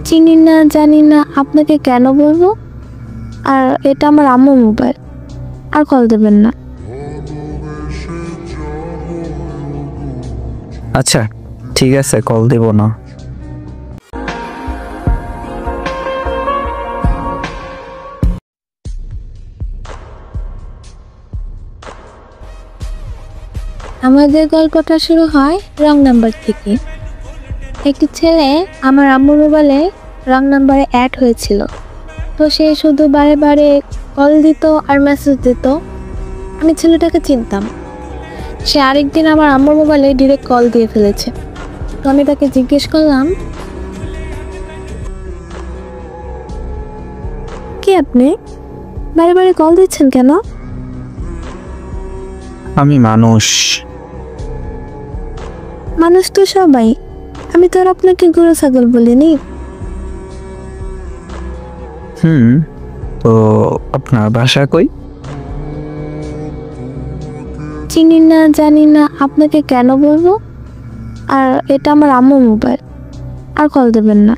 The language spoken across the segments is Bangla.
চিনি না, জানি না, আপনাকে কেন বলবো? আর এটা আমার আম্মুর মোবাইল, আর কল দেবেন না। আচ্ছা ঠিক আছে, কল দেব না। আমাদের গল্পটা শুরু হয় রং নাম্বার থেকে। একটি ছেলে আমার আম্মুর মোবাইলে রং নাম্বারে অ্যাড হয়েছিল, তো সে শুধু বারে বারে কল দিত আর মেসেজ দিত। আমি ছেলেটাকে চিনতাম। সে আরেকদিন আমার আম্মুর মোবাইলে ডিরেক্ট কল দিয়ে ফেলেছে। তো আমি তাকে জিজ্ঞেস করলাম, কি আপনি বারে বারে কল দিচ্ছেন কেন? আমি মানুষ। মানুষ তো সবাই, আমি তো আর আপনাকে গরু ছাগল বলিনি। তো আপনার বাসা কই? চিনি না, জানি না, আপনাকে কেন বলবো? আর এটা আমার আম্মুর মোবাইল, আর কল দেবেন না।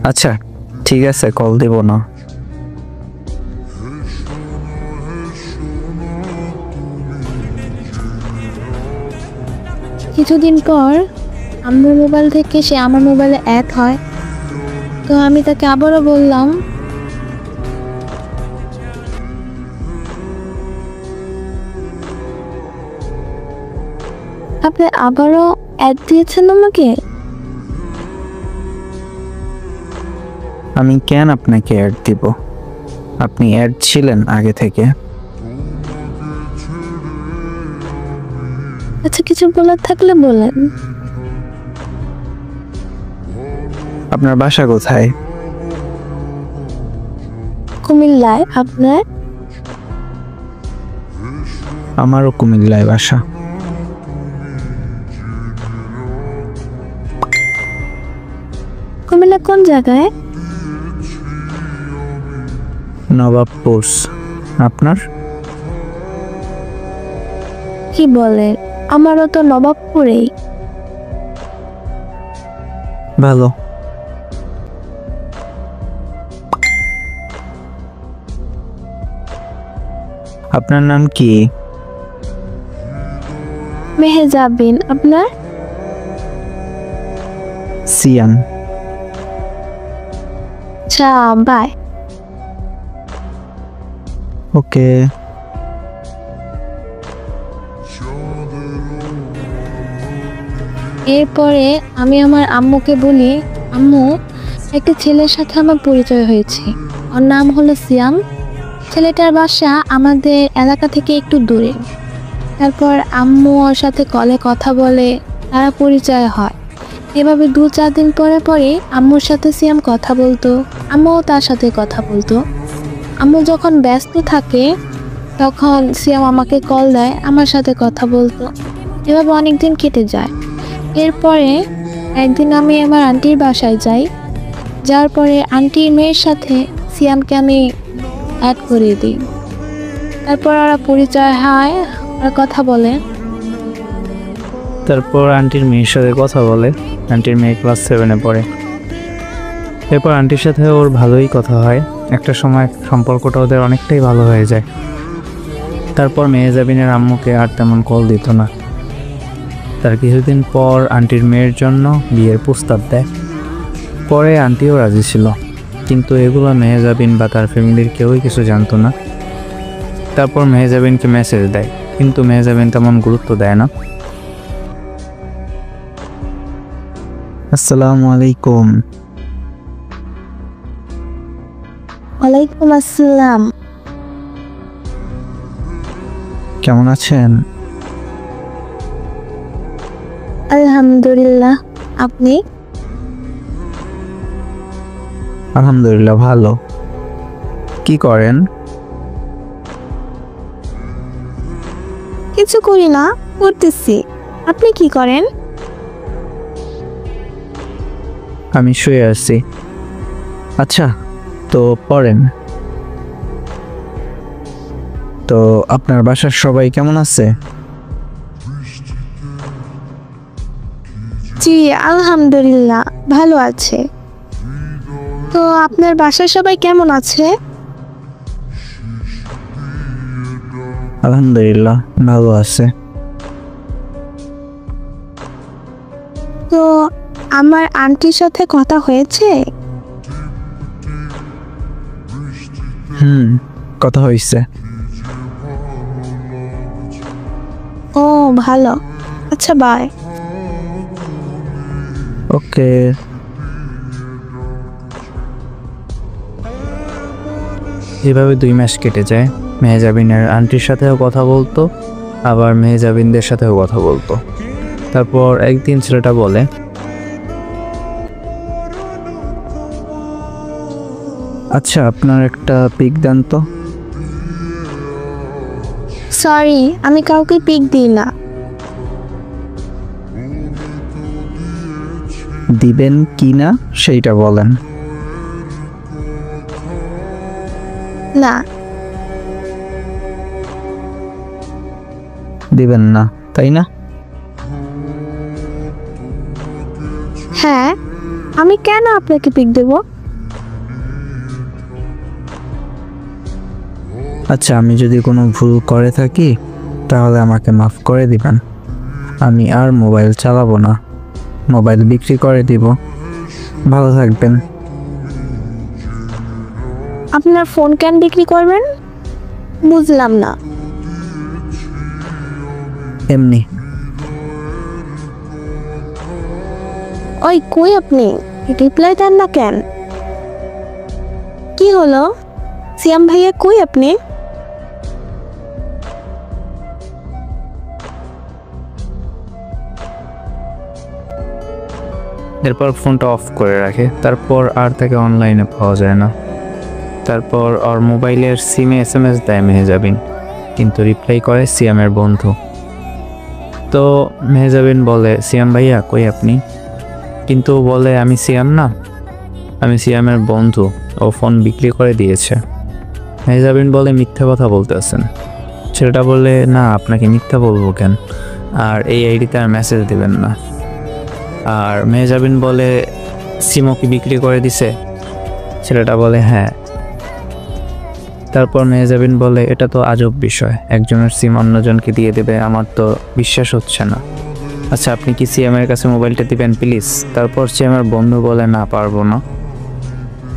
আচ্ছা ঠিক আছে, কল দেব না। কিছুদিন পর আম্মুর মোবাইল থেকে সে আমার মোবাইলে অ্যাড হয়। তো আমি তাকে আবারও বললাম, আপনি আবারও অ্যাড দিয়েছেন আমাকে? আমি কেন আপনাকে অ্যাড দিব? আপনি অ্যাড ছিলেন আগে থেকে। আচ্ছা, কিছু বলার থাকলে বলেন। আপনার বাসা কোথায়? কুমিল্লায়। আপনার? আমারও কুমিল্লায় বাসা। কুমিল্লা কোন জায়গায়? নবাবপুর। আপনার? কি বলেন, আমারও তো নবাবপুরেই। ভালো। আপনার নাম কি? মেহেজাবিন। আপনার? সিয়াম। আচ্ছা, বাই। ওকে। এরপরে আমি আমার আম্মুকে বলি, আম্মু, একটা ছেলের সাথে আমার পরিচয় হয়েছে। ওর নাম হলো সিয়াম। ছেলেটার বাসা আমাদের এলাকা থেকে একটু দূরে। তারপর আম্মু ওর সাথে কলে কথা বলে, তারা পরিচয় হয়। এভাবে 2-4 দিন পরে পরে আম্মুর সাথে সিয়াম কথা বলতো, আম্মুও তার সাথে কথা বলতো। আম্মু যখন ব্যস্ত থাকে তখন সিয়াম আমাকে কল দেয়, আমার সাথে কথা বলতো। এভাবে অনেক দিন কেটে যায়। এরপরে একদিন আমি আমার আন্টির বাসায় যাই। যাওয়ার পরে আন্টির মেয়ের সাথে সিয়ামকে আমি অ্যাড করিয়ে দিই। তারপর ওরা পরিচয় হয়, ওরা কথা বলে। তারপর আন্টির মেয়ের সাথে কথা বলে। আন্টির মেয়ে ক্লাস 7-এ পড়ে। এরপর আন্টির সাথে ওর ভালোই কথা হয়। একটা সময় সম্পর্কটা ওদের অনেকটাই ভালো হয়ে যায়। তারপর মেহেজাবিনের আম্মুকে আর তেমন কল দিত না। তার কিছুদিন পর আন্টির মেয়ের জন্য বিয়ের প্রস্তাব দেয়। পরে আন্টিও রাজি ছিল, কিন্তু এগুলো মেহেজাবিন বা তার ফ্যামিলির কেউই কিছু জানতো না। তারপর মেহেজাবিনকে মেসেজ দেয়, কিন্তু মেহেজাবিন তেমন গুরুত্ব দেয় না। আসসালামু আলাইকুম। ওয়ালাইকুম আসসালাম। কেমন আছেন? আলহামদুলিল্লাহ। আপনি? আলহামদুলিল্লাহ, ভালো। কি করেন? কিছু করি না, করতেছি। আপনি কি করেন? আমি শুয়ে আছি। আচ্ছা, তো পড়েন। তো আপনার বাসার সবাই কেমন আছে? জি আলহামদুলিল্লাহ ভালো আছে। তো আপনার বাসায় সবাই কেমন আছে? আলহামদুলিল্লাহ ভালো আছে। তো আমার আন্টির সাথে কথা হয়েছে? কথা হয়েছে। ও ভালো, আচ্ছা বাই। ওকে। এভাবে 2 মাস কেটে যায়। মেহজাবিনের আন্টির সাথেও কথা বলতো, আবার মেহজাবিনদের সাথেও কথা বলতো। তারপর একদিন ছেলেটা বলে, আচ্ছা আপনার একটা পিক দেন তো। সরি, আমি কাউকে পিক দিই না। দিবেন কি না সেইটা বলেন। না। দিবেন না তাই না? হ্যাঁ, আমি কেন আপনাকে পিক দেব? আচ্ছা আমি যদি কোনো ভুল করে থাকি তাহলে আমাকে মাফ করে দিবেন। আমি আর মোবাইল চালাবো না, মোবাইল বিক্রি করে দিব। ভালো থাকবেন। আপনার ফোন কেন বিক্রি করবেন? বুঝলাম না। এমনি। ওই কই আপনি, রিপ্লাই দেন না কেন? কি হলো সিয়াম ভাইয়া, কই আপনি? এরপর ফোনটা অফ করে রাখে। তারপর আর তাকে অনলাইনে পাওয়া যায় না। তারপর ওর মোবাইলের সিমে SMS দেয় মেহজাবিন, কিন্তু রিপ্লাই করে সিয়ামের বন্ধু। তো মেহজাবিন বলে, সিয়াম ভাইয়া কই আপনি? কিন্তু বলে, আমি সিয়াম না, আমি সিয়ামের বন্ধু, ও ফোন বিক্রি করে দিয়েছে। মেহজাবিন বলে, মিথ্যা কথা বলতেছেন। ছেলেটা বলে, না আপনাকে মিথ্যা বলবো কেন, আর এই আইডিতে আর মেসেজ দিবেন না। আর মেহজাবিন বলে, সিমও কি বিক্রি করে দিছে? ছেলেটা বলে হ্যাঁ। তারপর মেহজাবিন বলে, এটা তো আজব বিষয়, একজনের সিম অন্যজনকে দিয়ে দেবে, আমার তো বিশ্বাস হচ্ছে না। আচ্ছা আপনি কি সিএমের কাছে মোবাইলটা দিবেন প্লিজ? তারপর সিএমের বন্ধু বলে, না পারবো না।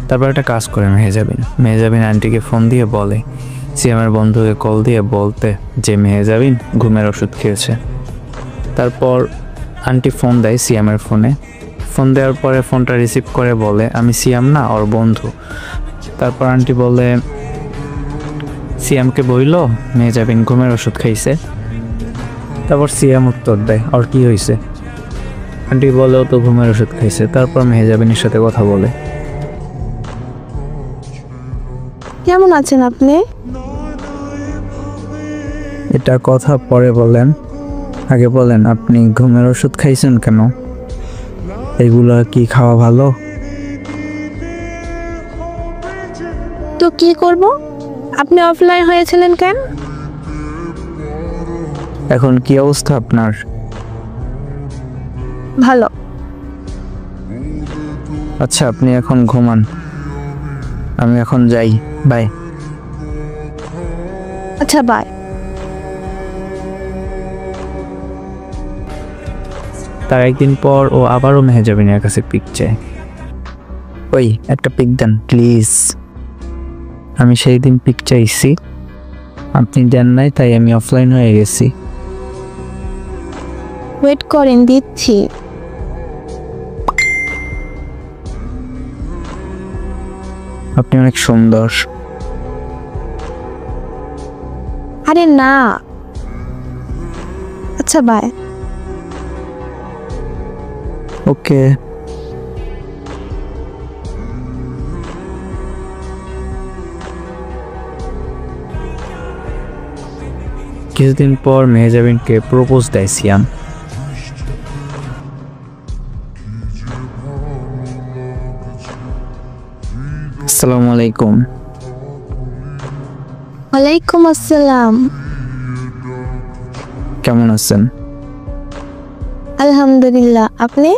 তারপর একটা কাজ করে মেহজাবিন আন্টিকে ফোন দিয়ে বলে সিএমের বন্ধুকে কল দিয়ে বলতে যে মেহজাবিন ঘুমের ওষুধ খেয়েছে। তারপর আন্টি ফোন দেয় সিএমের ফোনে। ফোন দেওয়ার পরে ফোনটা রিসিভ করে বলে, আমি সিএম না, ওর বন্ধু। তারপর আন্টি বলে, সিএমকে বইল মেহজাবিন ঘুমের ওষুধ খাইছে। তারপর সিএম উত্তর দেয়, ওর কি হয়েছে? আন্টি বলে, ও তো ঘুমের ওষুধ খাইছে। তারপর মেহজাবিনের সাথে কথা বলে। কেমন আছেন আপনি? এটা কথা পরে বলেন, আগে বলেন আপনি ঘুমের ওষুধ খাইছেন কেন? এগুলো কি খাওয়া ভালো? তো কি করব? আপনি অফলাইন হয়েছিলেন কেন? এখন কি অবস্থা আপনার? ভালো। আচ্ছা আপনি এখন ঘুমান, আমি এখন যাই, বাই। আচ্ছা বাই। তার একদিন পর ও আবারও মেহজাবিনের কাছে পিক চায়। ওই একটা পিক দেন প্লিজ। আমি সেই দিন পিক চাইছি, আপনি দেন নাই, তাই আমি অফলাইন হয়ে গেছি। ওয়েট করেন, দিচ্ছি। আপনি অনেক সুন্দর। আরে না। আচ্ছা বাই। ওকে। কিছুদিন পর মেহজাবিনকে প্রপোজ দেয় সিয়াম। আসসালামু আলাইকুম। ওয়ালাইকুম আসসালাম। কেমন আছেন? আলহামদুলিল্লাহ, আপনি?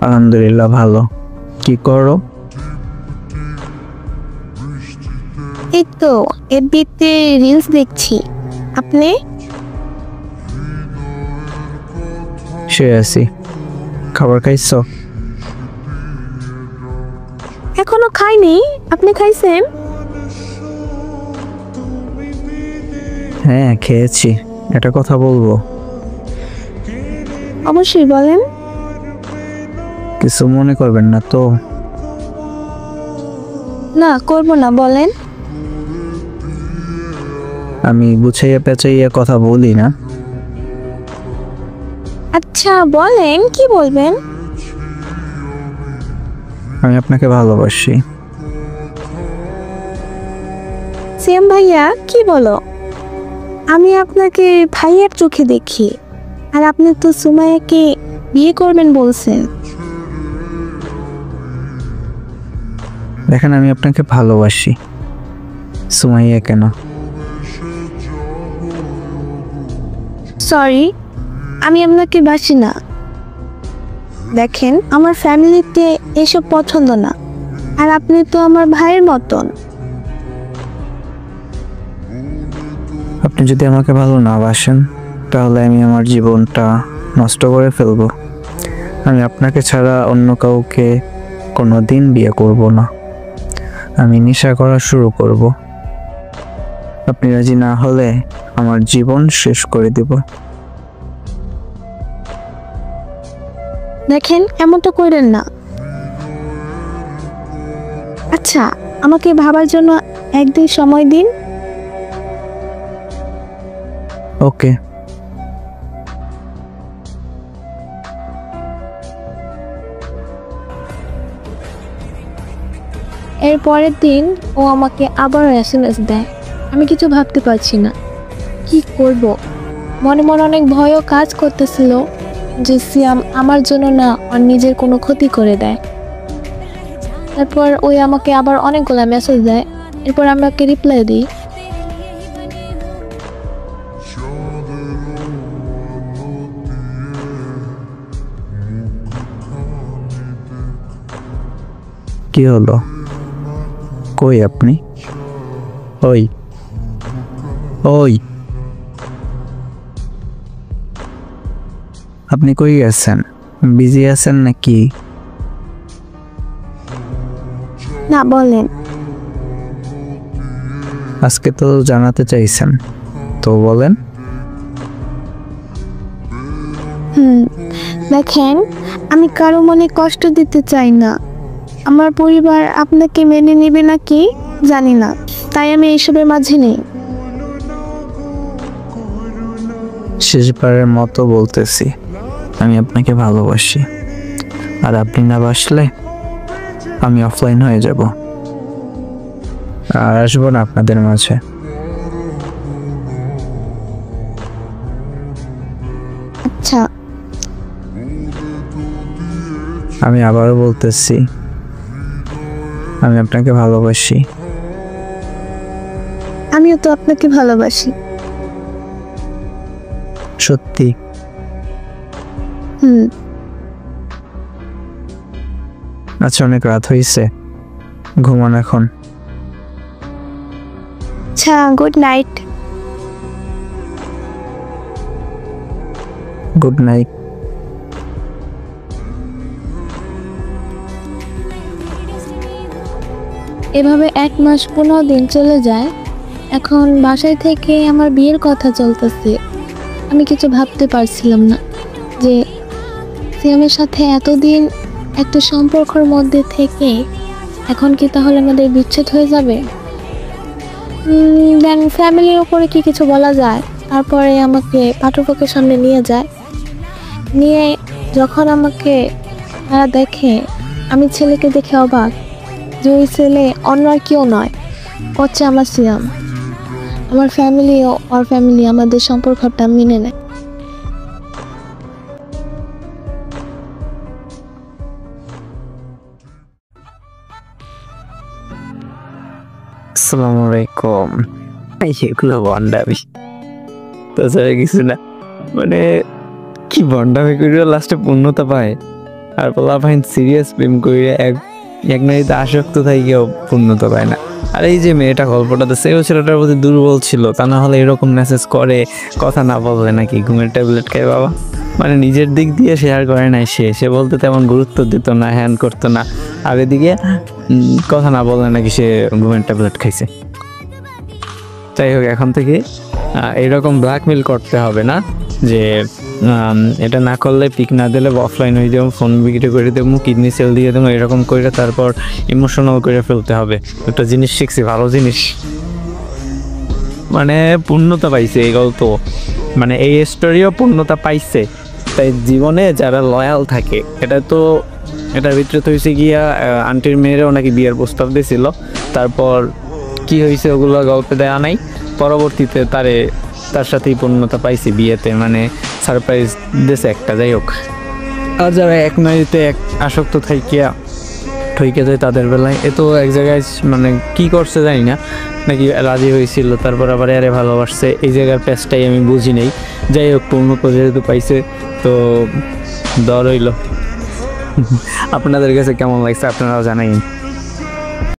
আলহামদুলিল্লাহ ভালো। কি করো? এই তো এফবিতে রিলস দেখছি। আপনি? শুয়ে আছি। খাবার খাইছো? এখনো খাইনি, আপনি খাইছেন? হ্যাঁ খেয়েছি। একটা কথা বলবো? অবশ্যই বলেন। কিছু মনে করবেন না তো? না, করব না, বলেন। আমি গুছাইয়া পেঁচাইয়া কথা বলি না। আচ্ছা বলেন, কি বলবেন? আমি আপনাকে ভালোবাসি। সিয়াম ভাইয়া, কি বলো? আমি আপনাকে ভাইয়ের চোখে দেখি, আর আপনি তো সুমাইয়াকে বিয়ে করবেন বলছেন। দেখেন আমি আপনাকে ভালোবাসি, সুমাইয়া কেন। সরি, আমি আপনাকে বাসি না। দেখেন, আমার ফ্যামিলিতে এসব পছন্দ না, আর আপনি তো আমার ভাইয়ের মতন। আপনি যদি আমাকে ভালো না বাসেন তাহলে আমি আমার জীবনটা নষ্ট করে ফেলবো। আমি আপনাকে ছাড়া অন্য কাউকে কোনো দিন বিয়ে করব না। আমি নেশা করা শুরু করব। আপনি রাজি না হলে আমার জীবন শেষ করে দেব। দেখেন, এমনটা করেন না। আচ্ছা, আমাকে ভাবার জন্য একদিন সময় দিন। ওকে। এর পরের দিন ও আমাকে আবার এসএমএস দেয়। আমি কিছু ভাবতে পারছি না, কি করব। মনে মনে অনেক ভয়ও কাজ করতেছিল যে সিয়াম আমার জন্য না আর নিজের কোনো ক্ষতি করে দেয়। তারপর ওই আমাকে আবার অনেকগুলো মেসেজ দেয়। এরপর আমি ওকে রিপ্লাই দিই। কি হলো? কই আপনি? ওই ওই, আপনি কই গেছেন? বিজি আছেন নাকি? না, বলেন। আজকে তো জানাতে চাইছেন, তো বলেন। দেখেন, আমি কারো মনে কষ্ট দিতে চাই না। আমার পরিবার আপনাকে মেনে নেবে নাকি জানি না, তাই আমি এইসবের মাঝে নেই। শেষবারের মতো বলতেছি, আমি আপনাকে ভালোবাসি। আর আপনি না বাসলে আমি অফলাইন হয়ে যাব, আর আসবো না আপনাদের মাঝে। আচ্ছা, আমি আবারও বলতেছি, আমি আপনাকে ভালোবাসি। আমিও তো আপনাকে ভালোবাসি। সত্যি? হুম। আচ্ছা, অনেক রাত হয়েছে, ঘুমান এখন। আচ্ছা, গুড নাইট। Good night. এভাবে 1 মাস 15 দিন চলে যায়। এখন বাসায় থেকে আমার বিয়ের কথা চলতেছে। আমি কিছু ভাবতে পারছিলাম না যে সিয়ামের সাথে এতদিন একটা সম্পর্কের মধ্যে থেকে এখন কি তাহলে আমাদের বিচ্ছেদ হয়ে যাবে। দেন ফ্যামিলির উপরে কি কিছু বলা যায়। তারপরে আমাকে পাঠকের সামনে নিয়ে যায়। নিয়ে যখন আমাকে তারা দেখে, আমি ছেলেকে দেখে অবাক যে ওই ছেলে অন্য আর কেউ নয়, হচ্ছে আমার সিয়াম। আমার ফ্যামিলি ও ওর ফ্যামিলি আমাদের সম্পর্কটা মেনে নেয়। আসসালামু আলাইকুম। এগুলো বন্ডামি, তাছাড়া কিছু না। মানে কি ভণ্ডামি করে লাস্টে পূর্ণতা পায়, আর পোলা ভাই সিরিয়াস প্রেম করে এক নারীতে আসক্ত থাকেও পূর্ণতা পায় না। আর এই যে মেয়েটা গল্পটাতে সেও ছেলেটার প্রতি দুর্বল ছিল, তা না হলে এরকম মেসেজ করে, কথা না বললে নাকি ঘুমের ট্যাবলেট খায় বাবা। মানে নিজের দিক দিয়ে শেয়ার করে নাই, সে বলতে তেমন গুরুত্ব দিত না, হ্যান করতো না, আর এদিকে কথা না বললে নাকি সে ঘুমের ট্যাবলেট খাইছে। যাই হোক, এখন থেকে এইরকম ব্ল্যাকমেল করতে হবে না যে এটা না করলে পিক না দিলে অফলাইন হয়ে যাবো, ফোন বিক্রি করে দেবো, কিডনি সেল দিয়ে দেবো, এরকম করে তারপর ইমোশনাল করে ফেলতে হবে। একটা জিনিস শিখছি, ভালো জিনিস, মানে পূর্ণতা পাইছে এই গল্প, মানে এই স্টোরিও পূর্ণতা পাইছে। তাই জীবনে যারা লয়াল থাকে, এটার ভিতরে তো হয়েছে গিয়া আন্টির মেয়েরও নাকি বিয়ের প্রস্তাব দিয়েছিল, তারপর কি হয়েছে ওগুলো গল্পে দেওয়া নাই। পরবর্তীতে তার সাথেই পূর্ণতা পাইছে বিয়েতে, মানে সারপ্রাইজ দিয়েছে একটা। যাই হোক, আর যারা এক নারীতে আসক্ত থাইকিয়া ঠইকে যায় তাদের বেলায় এ তো এক জায়গায় মানে কি করছে জানি না, নাকি রাজি হয়েছিল তারপর আবার আরে ভালোবাসছে, এই জায়গার প্যাচটাই আমি বুঝি নেই। যাই হোক, পূর্ণতা যেহেতু পাইছে তো দর হইল। আপনাদের কাছে কেমন লাগছে আপনারাও জানাই।